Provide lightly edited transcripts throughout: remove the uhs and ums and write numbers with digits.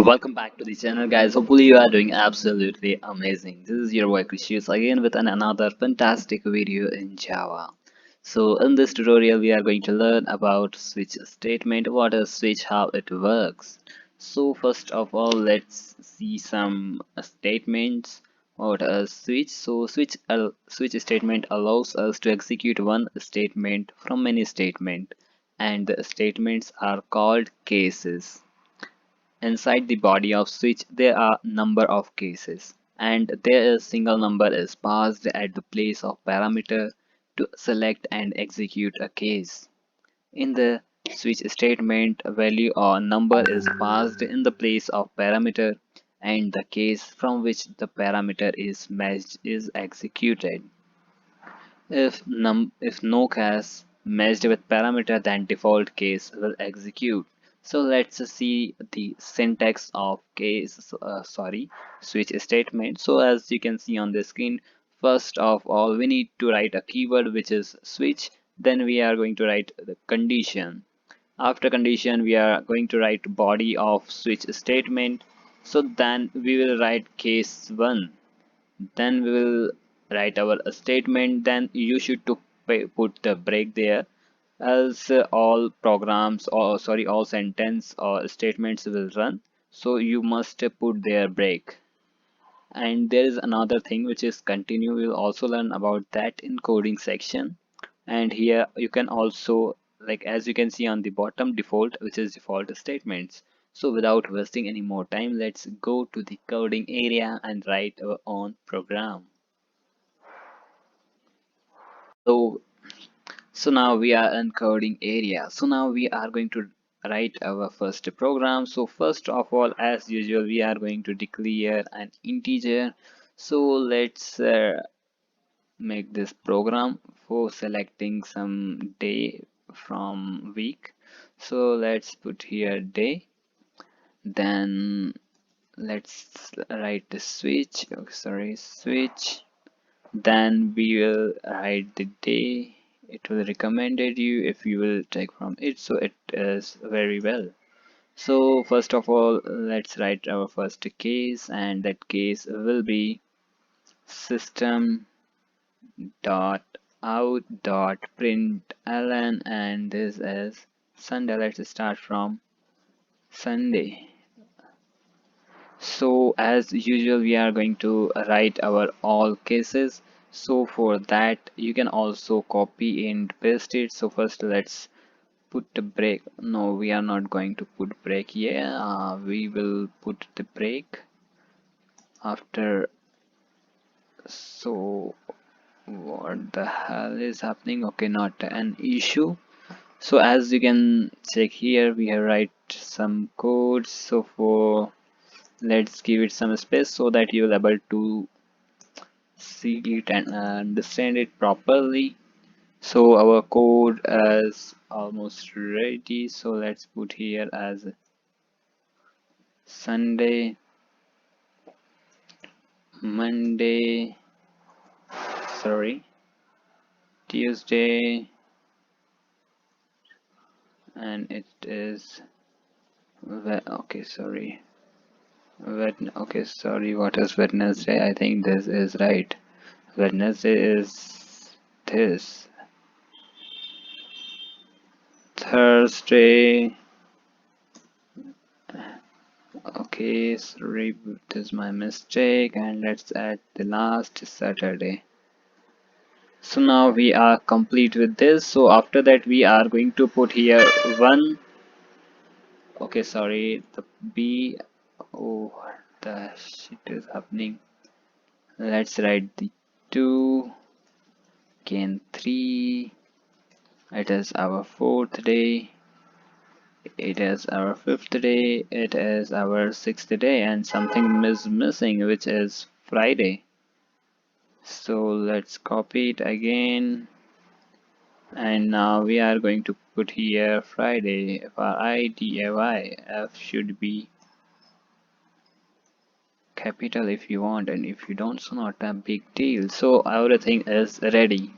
Welcome back to the channel, guys. Hopefully, you are doing absolutely amazing. This is your boy krishush again with another fantastic video in Java. So, in this tutorial, we are going to learn about switch statement, what is switch, how it works. So, first of all, let's see some statements. What is switch? So, switch statement allows us to execute one statement from many statements, and the statements are called cases. Inside the body of switch, there are number of cases, and there is single number is passed at the place of parameter to select and execute a case. In the switch statement, value or number is passed in the place of parameter, and the case from which the parameter is matched is executed. If no case matched with parameter, then default case will execute. So let's see the syntax of switch statement. So as you can see on the screen, first of all we need to write a keyword which is switch. Then we are going to write the condition. After condition, we are going to write body of switch statement. So then we will write case 1. Then we will write our statement. Then you should to put the break there, else all programs or sorry all sentence or statements will run, so you must put their break. And there is another thing which is continue. We will also learn about that in coding section. And here you can also, like as you can see on the bottom, default, which is default statements. So without wasting any more time, let's go to the coding area and write our own program. So so now we are in coding area. So now we are going to write our first program. So first of all, as usual, we are going to declare an integer. So let's make this program for selecting some day from week. So let's put here day. Then let's write the switch. Oh, sorry, switch. Then we will write the day. It will recommended you if you will take from it, so it is very well. So first of all, let's write our first case, and that case will be system dot out dot println, and this is Sunday. Let's start from Sunday. So as usual, we are going to write our all cases. So for that, you can also copy and paste it. So first let's put the break. No, we are not going to put break here. We will put the break after. So what the hell is happening? Okay, not an issue. So as you can check here, we have write some code. So for let's give it some space so that you will able to see it and understand it properly. So our code is almost ready. So let's put here as Sunday, Monday, sorry, Tuesday, and it is okay, sorry, okay, sorry, what is Wednesday? I think this is right. Wednesday is this. Thursday. Okay, sorry, this is my mistake, and let's add the last Saturday. So now we are complete with this. So after that, we are going to put here one. Okay, sorry, the B. Oh, what the shit is happening? Let's write the 2, again 3. It is our 4th day. It is our 5th day. It is our 6th day, and something is missing, which is Friday. So let's copy it again, and now we are going to put here Friday. Friday. F should be capital if you want, and if you don't, so not a big deal. So everything is ready.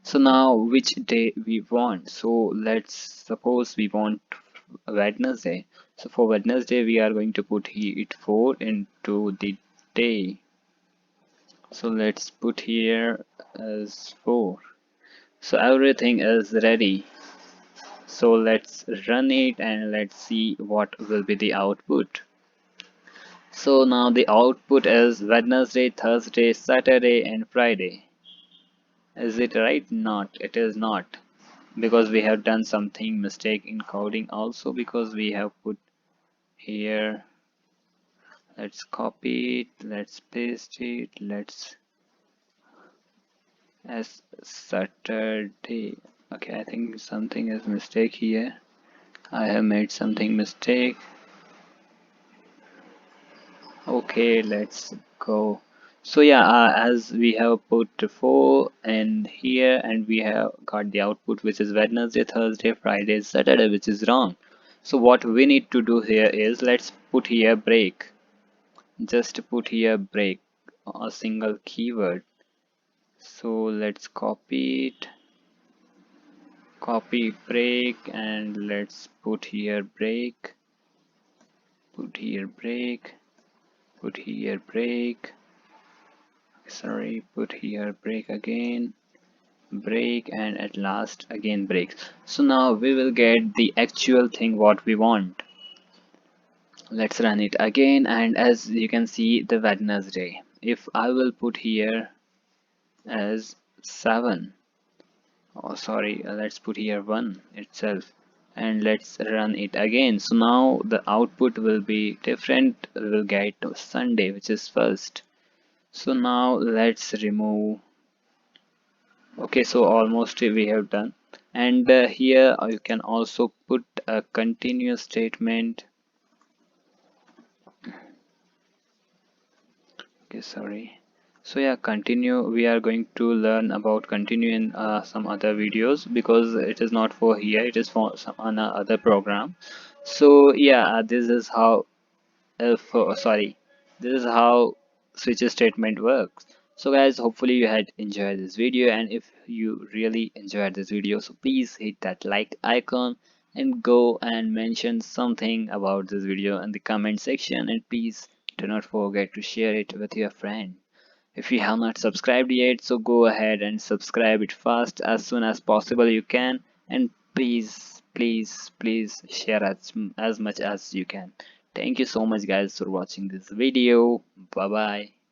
So now which day we want? So let's suppose we want Wednesday. So for Wednesday, we are going to put it 4 into the day. So let's put here as 4. So everything is ready. So let's run it and let's see what will be the output. So now the output is Wednesday, Thursday, Saturday and Friday. Is it right? Not. It is not. Because we have done something mistake in coding also, because we have put here, let's copy it, let's paste it, let's as Saturday. Okay, I think something is mistake here. I have made something mistake. Okay, let's go. So yeah, as we have put 4 in here and we have got the output which is Wednesday, Thursday, Friday, Saturday, which is wrong. So what we need to do here is let's put here break. Just put here break, a single keyword. So let's copy it, copy break, and let's put here break, put here break, put here break. Sorry, put here break again, break, and at last again break. So now we will get the actual thing what we want. Let's run it again, and as you can see the Wednesday, if I will put here as 7, oh sorry, let's put here 1 itself, and let's run it again. So now the output will be different. We will get Sunday, which is first. So now let's remove. Okay, so almost we have done. And here you can also put a continuous statement. Okay, sorry. So yeah, continue. We are going to learn about continue in some other videos, because it is not for here, it is for some other program. So yeah, this is how sorry, this is how switch statement works. So guys, hopefully you had enjoyed this video, and if you really enjoyed this video, so please hit that like icon and go and mention something about this video in the comment section, and please do not forget to share it with your friend. If you have not subscribed yet, so go ahead and subscribe it fast, as soon as possible you can, and please share as much as you can. Thank you so much guys for watching this video. Bye bye.